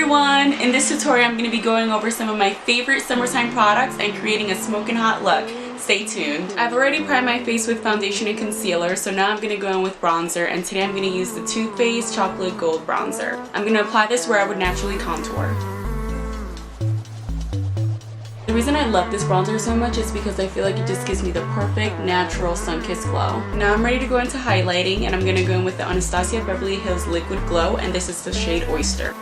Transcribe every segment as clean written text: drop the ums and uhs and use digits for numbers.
everyone! In this tutorial I'm going to be going over some of my favorite summertime products and creating a smoking hot look. Stay tuned. I've already primed my face with foundation and concealer, so now I'm going to go in with bronzer, and today I'm going to use the Too Faced Chocolate Gold Bronzer. I'm going to apply this where I would naturally contour. The reason I love this bronzer so much is because I feel like it just gives me the perfect natural sun-kissed glow. Now I'm ready to go into highlighting, and I'm going to go in with the Anastasia Beverly Hills Liquid Glow, and this is the shade Oyster.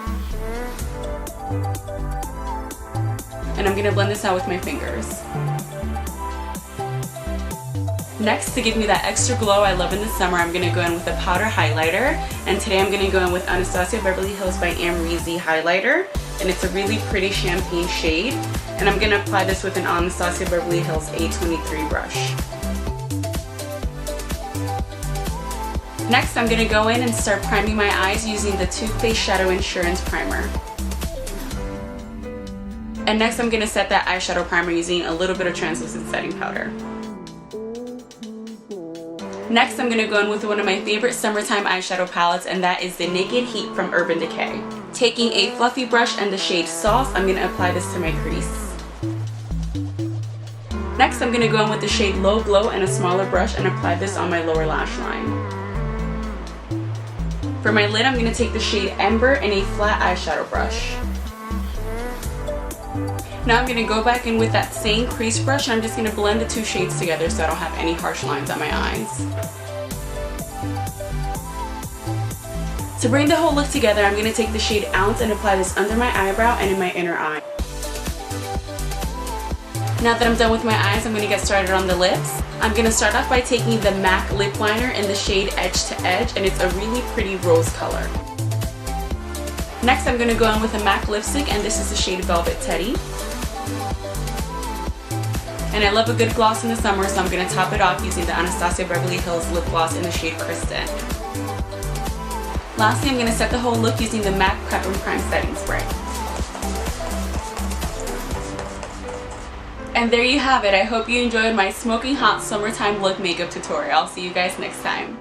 And I'm going to blend this out with my fingers. Next, to give me that extra glow I love in the summer, I'm going to go in with a powder highlighter, and today I'm going to go in with Anastasia Beverly Hills by Amrezy highlighter, and it's a really pretty champagne shade, and I'm going to apply this with an Anastasia Beverly Hills A23 brush. Next, I'm going to go in and start priming my eyes using the Too Faced Shadow Insurance Primer. And next I'm going to set that eyeshadow primer using a little bit of translucent setting powder. Next I'm going to go in with one of my favorite summertime eyeshadow palettes, and that is the Naked Heat from Urban Decay. Taking a fluffy brush and the shade Sauce, I'm going to apply this to my crease. Next I'm going to go in with the shade Low Glow and a smaller brush and apply this on my lower lash line. For my lid, I'm going to take the shade Ember and a flat eyeshadow brush. Now I'm going to go back in with that same crease brush, and I'm just going to blend the two shades together so I don't have any harsh lines on my eyes. To bring the whole look together, I'm going to take the shade Ounce and apply this under my eyebrow and in my inner eye. Now that I'm done with my eyes, I'm going to get started on the lips. I'm going to start off by taking the MAC lip liner in the shade Edge to Edge, and it's a really pretty rose color. Next I'm going to go in with a MAC lipstick, and this is the shade Velvet Teddy. And I love a good gloss in the summer, so I'm going to top it off using the Anastasia Beverly Hills Lip Gloss in the shade Kristen. Lastly, I'm going to set the whole look using the MAC Prep and Prime Setting Spray. And there you have it. I hope you enjoyed my smoking hot summertime look makeup tutorial. I'll see you guys next time.